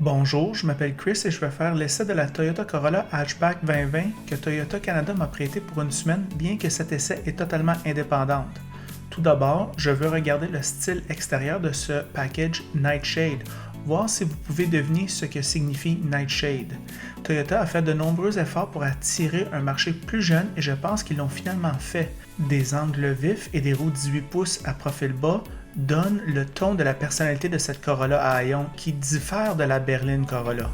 Bonjour, je m'appelle Chris et je vais faire l'essai de la Toyota Corolla Hatchback 2020 que Toyota Canada m'a prêté pour une semaine, bien que cet essai est totalement indépendante. Tout d'abord, je veux regarder le style extérieur de ce package Nightshade, voir si vous pouvez deviner ce que signifie Nightshade. Toyota a fait de nombreux efforts pour attirer un marché plus jeune et je pense qu'ils l'ont finalement fait. Des angles vifs et des roues 18 pouces à profil bas donnent le ton de la personnalité de cette Corolla à haillons qui diffère de la berline Corolla.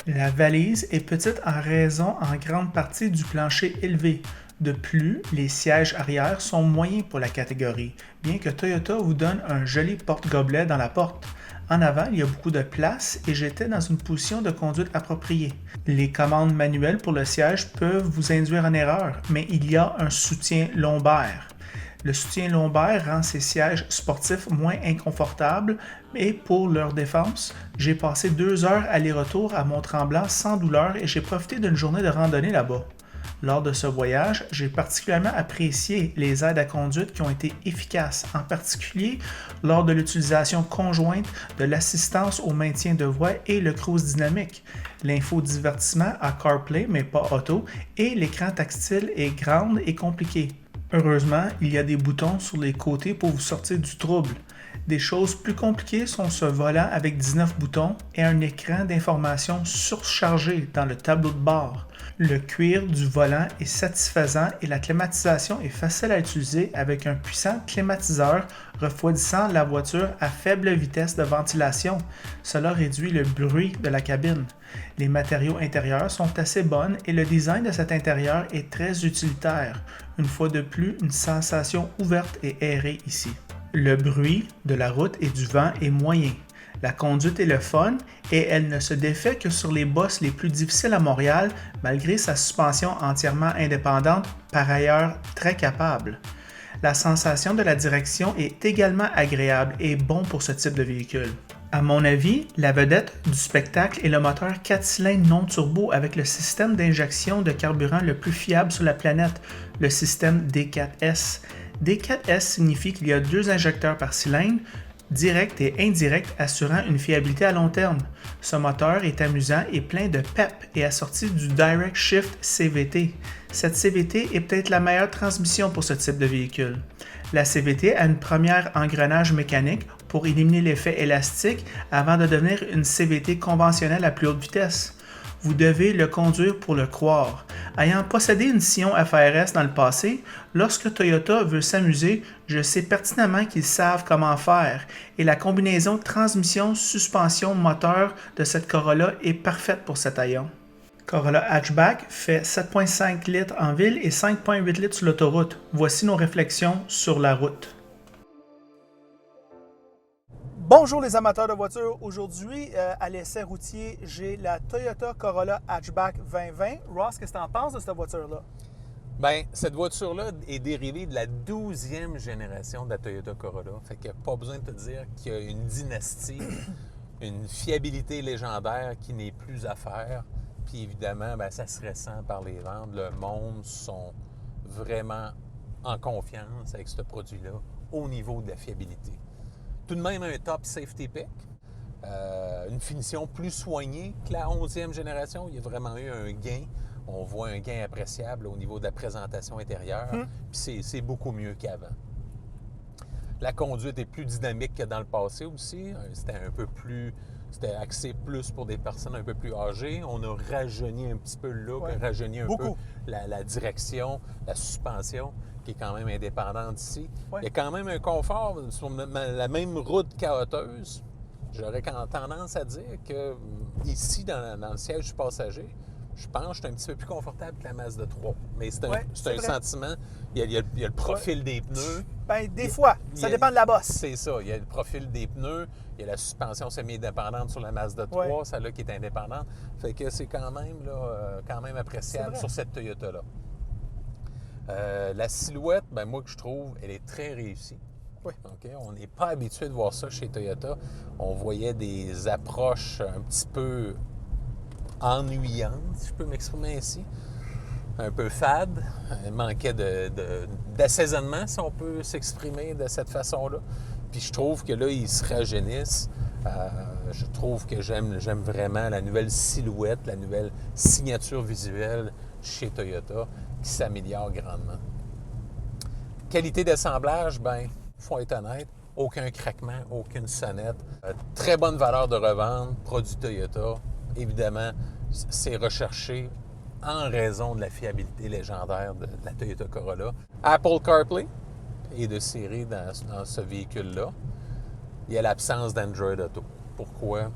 La valise est petite en raison en grande partie du plancher élevé. De plus, les sièges arrière sont moyens pour la catégorie, bien que Toyota vous donne un joli porte-gobelet dans la porte. En avant, il y a beaucoup de place et j'étais dans une position de conduite appropriée. Les commandes manuelles pour le siège peuvent vous induire en erreur, mais il y a un soutien lombaire. Le soutien lombaire rend ces sièges sportifs moins inconfortables et pour leur défense, j'ai passé 2 heures aller-retour à Mont-Tremblant sans douleur et j'ai profité d'une journée de randonnée là-bas. Lors de ce voyage, j'ai particulièrement apprécié les aides à conduite qui ont été efficaces, en particulier lors de l'utilisation conjointe de l'assistance au maintien de voie et le cruise dynamique. L'infodivertissement à CarPlay mais pas auto et l'écran tactile est grande et compliqué. Heureusement, il y a des boutons sur les côtés pour vous sortir du trouble. Des choses plus compliquées sont ce volant avec 19 boutons et un écran d'information surchargé dans le tableau de bord. Le cuir du volant est satisfaisant et la climatisation est facile à utiliser avec un puissant climatiseur refroidissant la voiture à faible vitesse de ventilation. Cela réduit le bruit de la cabine. Les matériaux intérieurs sont assez bons et le design de cet intérieur est très utilitaire. Une fois de plus, une sensation ouverte et aérée ici. Le bruit de la route et du vent est moyen. La conduite est le fun et elle ne se défait que sur les bosses les plus difficiles à Montréal malgré sa suspension entièrement indépendante, par ailleurs très capable. La sensation de la direction est également agréable et bon pour ce type de véhicule. À mon avis, la vedette du spectacle est le moteur 4 cylindres non turbo avec le système d'injection de carburant le plus fiable sur la planète, le système D4S. D4S signifie qu'il y a 2 injecteurs par cylindre, direct et indirect, assurant une fiabilité à long terme. Ce moteur est amusant et plein de pep et assorti du Direct Shift CVT. Cette CVT est peut-être la meilleure transmission pour ce type de véhicule. La CVT a une première engrenage mécanique pour éliminer l'effet élastique avant de devenir une CVT conventionnelle à plus haute vitesse. Vous devez le conduire pour le croire. Ayant possédé une Scion FRS dans le passé, lorsque Toyota veut s'amuser, je sais pertinemment qu'ils savent comment faire et la combinaison transmission-suspension-moteur de cette Corolla est parfaite pour cet haillon. Corolla Hatchback fait 7,5 litres en ville et 5,8 litres sur l'autoroute. Voici nos réflexions sur la route. Bonjour les amateurs de voitures. Aujourd'hui, à l'essai routier, j'ai la Toyota Corolla Hatchback 2020. Ross, qu'est-ce que tu en penses de cette voiture-là? Bien, cette voiture-là est dérivée de la 12e génération de la Toyota Corolla. Fait qu'il n'y a pas besoin de te dire qu'il y a une dynastie, une fiabilité légendaire qui n'est plus à faire. Puis évidemment, bien, ça se ressent par les ventes. Le monde sont vraiment en confiance avec ce produit-là au niveau de la fiabilité. Tout de même un top safety pick, une finition plus soignée que la 11e génération. Il y a vraiment eu un gain. On voit un gain appréciable au niveau de la présentation intérieure. Puis c'est beaucoup mieux qu'avant. La conduite est plus dynamique que dans le passé aussi. C'était axé plus pour des personnes un peu plus âgées. On a rajeuni un petit peu le look, rajeuni un peu la direction, la suspension, qui est quand même indépendante ici. Il y a quand même un confort sur la même route cahoteuse. J'aurais tendance à dire que ici, dans le siège du passager, je pense que je suis un petit peu plus confortable que la Mazda 3. Mais c'est un, Ouais, c'est un vrai. sentiment. Il y a le profil des pneus. Ben, des fois, ça dépend de la bosse. C'est ça. Il y a le profil des pneus. Il y a la suspension semi-indépendante sur la Mazda 3, Ouais. celle-là qui est indépendante. Fait que c'est quand même, là, quand même appréciable sur cette Toyota-là. La silhouette, ben moi que je trouve, elle est très réussie. Oui. OK? On n'est pas habitué de voir ça chez Toyota. On voyait des approches un petit peu ennuyantes, si je peux m'exprimer ainsi. Un peu fade. Il manquait d'assaisonnement, si on peut s'exprimer de cette façon-là. Puis je trouve que là, ils se rajeunissent. Je trouve que j'aime vraiment la nouvelle silhouette, la nouvelle signature visuelle chez Toyota qui s'améliore grandement. Qualité d'assemblage, ben, faut être honnête, aucun craquement, aucune sonnette. Très bonne valeur de revente, produit Toyota. Évidemment, c'est recherché en raison de la fiabilité légendaire de la Toyota Corolla. Apple CarPlay est de série dans ce véhicule-là. Il y a l'absence d'Android Auto. Pourquoi?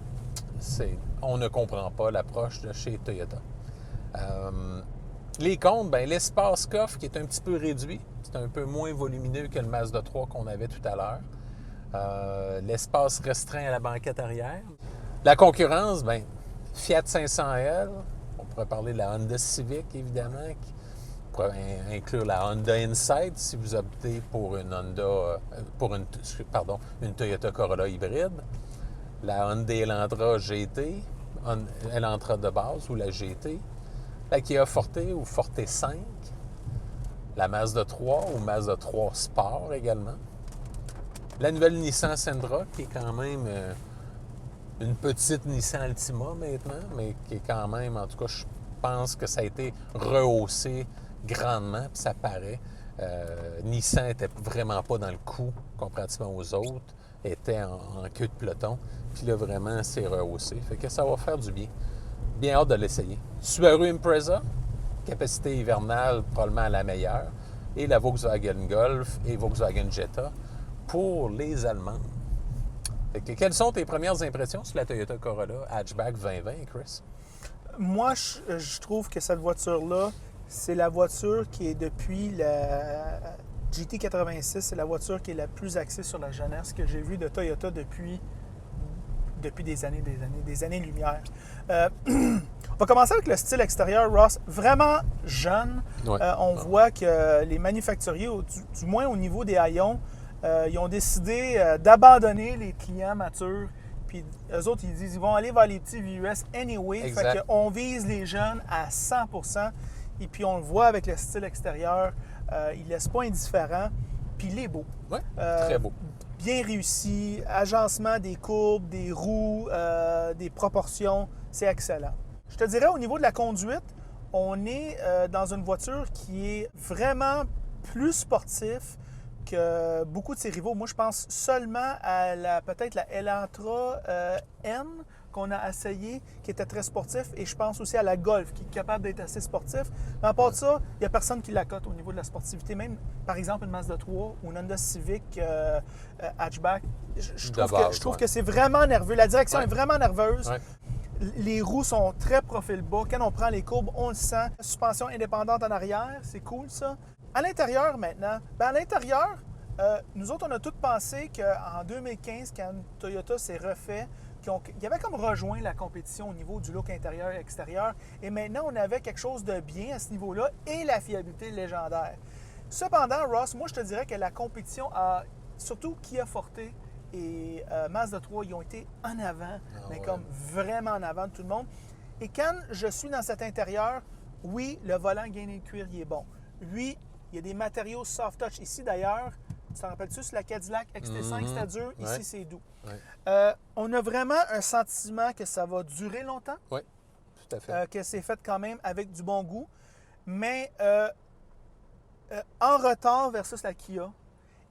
On ne comprend pas l'approche de chez Toyota. Les comptes, ben, l'espace coffre qui est un petit peu réduit. C'est un peu moins volumineux que le Mazda 3 qu'on avait tout à l'heure. L'espace restreint à la banquette arrière. La concurrence, ben, Fiat 500L. On pourrait parler de la Honda Civic, évidemment. On pourrait inclure la Honda Insight si vous optez pour une une Toyota Corolla hybride. La Hyundai Elantra GT, Elantra de base ou la GT. La Kia Forte ou Forte 5. La Mazda 3 ou Mazda 3 Sport également. La nouvelle Nissan Sentra qui est quand même une petite Nissan Altima maintenant, mais qui est quand même, en tout cas, je pense que ça a été rehaussé grandement, puis ça paraît. Nissan n'était vraiment pas dans le coup comparativement aux autres, était en queue de peloton, puis là, vraiment, c'est rehaussé. Fait que ça va faire du bien. Bien hâte de l'essayer. Subaru Impreza, capacité hivernale probablement la meilleure, et la Volkswagen Golf et Volkswagen Jetta pour les Allemands. Fait que, quelles sont tes premières impressions sur la Toyota Corolla Hatchback 2020, Chris? Moi, je trouve que cette voiture-là, c'est la voiture qui est depuis la GT86, c'est la voiture qui est la plus axée sur la jeunesse que j'ai vue de Toyota depuis des années-lumière. On va commencer avec le style extérieur, Ross. Vraiment jeune. Ouais. On voit que les manufacturiers, du moins au niveau des haillons, ils ont décidé d'abandonner les clients matures. Puis eux autres, ils disent qu'ils vont aller vers les petits VUS anyway. Exact. Fait qu'on vise les jeunes à 100%. Et puis on le voit avec le style extérieur. Il ne laisse pas indifférent. Puis il est beau. Oui, très beau. Bien réussi. Agencement des courbes, des roues, des proportions. C'est excellent. Je te dirais, au niveau de la conduite, on est dans une voiture qui est vraiment plus sportive que beaucoup de ses rivaux. Moi, je pense seulement à peut-être la Elantra N qu'on a essayé, qui était très sportif, et je pense aussi à la Golf, qui est capable d'être assez sportif. Mais à part de ça, il n'y a personne qui la cote au niveau de la sportivité. Même, par exemple, une Mazda 3 ou une Honda Civic hatchback, je trouve que c'est vraiment nerveux. La direction est vraiment nerveuse. Ouais. Les roues sont très profil bas. Quand on prend les courbes, on le sent. Suspension indépendante en arrière, c'est cool ça. À l'intérieur maintenant, à l'intérieur, nous autres, on a tous pensé qu'en 2015, quand Toyota s'est refait, qu'il avait comme rejoint la compétition au niveau du look intérieur et extérieur. Et maintenant, on avait quelque chose de bien à ce niveau-là et la fiabilité légendaire. Cependant, Ross, moi, je te dirais que la compétition a, surtout Kia Forte et Mazda 3, ils ont été en avant, comme vraiment en avant de tout le monde. Et quand je suis dans cet intérieur, oui, le volant gainé de cuir, il est bon. Oui, il y a des matériaux soft touch. Ici, d'ailleurs, tu t'en rappelles-tu, sur la Cadillac XT5, c'était dur. Ici, c'est doux. Ouais. On a vraiment un sentiment que ça va durer longtemps. Oui, tout à fait. Que c'est fait quand même avec du bon goût. Mais en retard versus la Kia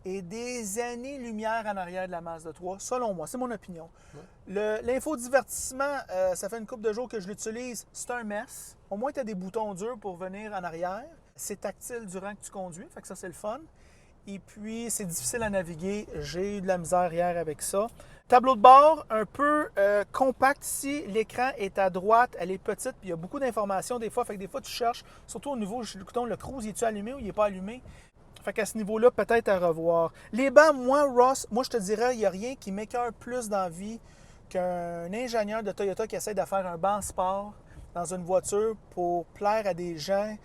et des années-lumière en arrière de la Mazda 3, selon moi, c'est mon opinion. Ouais. L'infodivertissement, ça fait une couple de jours que je l'utilise, c'est un mess. Au moins, tu as des boutons durs pour venir en arrière. C'est tactile durant que tu conduis, fait que ça, c'est le fun. Et puis, c'est difficile à naviguer. J'ai eu de la misère hier avec ça. Tableau de bord, un peu compact ici. L'écran est à droite, elle est petite, puis il y a beaucoup d'informations des fois. Fait que des fois, tu cherches, surtout au niveau, le cruise, il est-tu allumé ou il n'est pas allumé? Fait qu'à ce niveau-là, peut-être à revoir. Les bancs, moi, Ross, moi, je te dirais, il n'y a rien qui m'écoeure plus d'envie qu'un ingénieur de Toyota qui essaie de faire un banc sport dans une voiture pour plaire à des gens,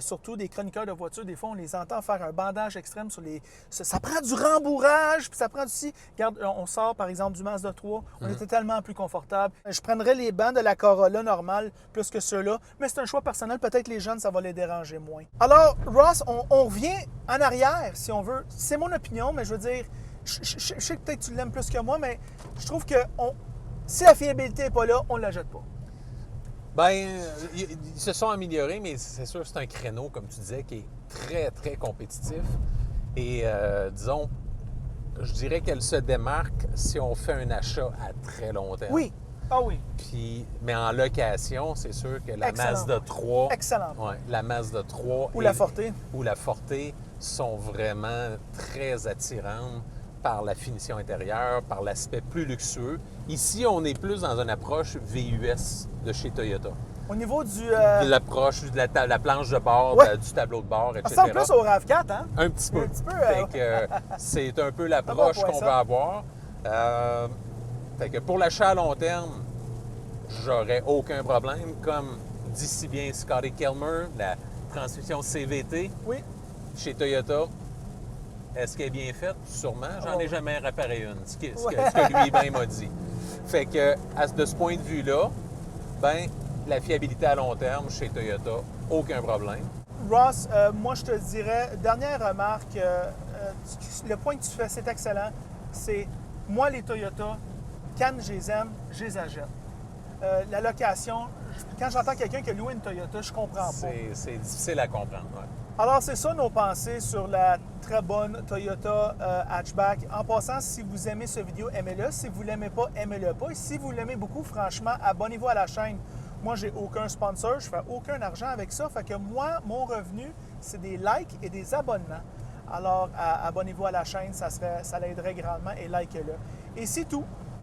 surtout des chroniqueurs de voitures. Des fois, on les entend faire un bandage extrême sur les... Ça prend du rembourrage, puis ça prend aussi... Regarde, on sort, par exemple, du Mazda 3. On était tellement plus confortable. Je prendrais les bancs de la Corolla normale plus que ceux-là, mais c'est un choix personnel. Peut-être les jeunes, ça va les déranger moins. Alors, Ross, on revient en arrière, si on veut. C'est mon opinion, mais je veux dire... Je sais que peut-être tu l'aimes plus que moi, mais je trouve que si la fiabilité n'est pas là, on ne la jette pas. Bien, ils se sont améliorés, mais c'est sûr que c'est un créneau, comme tu disais, qui est très, très compétitif. Et disons, je dirais qu'elle se démarque si on fait un achat à très long terme. Oui. Ah oui. Puis, mais en location, c'est sûr que la Excellent. Mazda 3... Excellent. Ouais, la Mazda 3... Ou la Forte. Ou la Forte sont vraiment très attirantes par la finition intérieure, par l'aspect plus luxueux. Ici, on est plus dans une approche VUS de chez Toyota. Au niveau du... De l'approche de la planche de bord, Ouais. Du tableau de bord, etc. Ça ressemble plus au RAV4, hein? Un petit peu. Un petit peu, Fait que, c'est un peu l'approche bon point, qu'on ça. veut avoir. Fait que pour l'achat à long terme, j'aurais aucun problème. Comme dit si bien Scotty Kelmer, la transmission CVT Oui. chez Toyota, est-ce qu'elle est bien faite? Sûrement. J'en ai jamais réparé une, ce que lui-même m'a dit. Fait que, de ce point de vue-là, ben, la fiabilité à long terme chez Toyota, aucun problème. Ross, moi, je te dirais, dernière remarque, le point que tu fais, c'est excellent. C'est, moi, les Toyota, quand je les aime, je les achète. La location, quand j'entends quelqu'un qui a loué une Toyota, je comprends pas. C'est difficile à comprendre. Ouais. Alors, c'est ça nos pensées sur la très bonne Toyota hatchback. En passant, si vous aimez cette vidéo, aimez-le. Si vous ne l'aimez pas, aimez-le pas. Et si vous l'aimez beaucoup, franchement, abonnez-vous à la chaîne. Moi, j'ai aucun sponsor, je fais aucun argent avec ça. Fait que moi, mon revenu, c'est des likes et des abonnements. Alors, abonnez-vous à la chaîne, ça l'aiderait grandement et likez-le. Et c'est tout.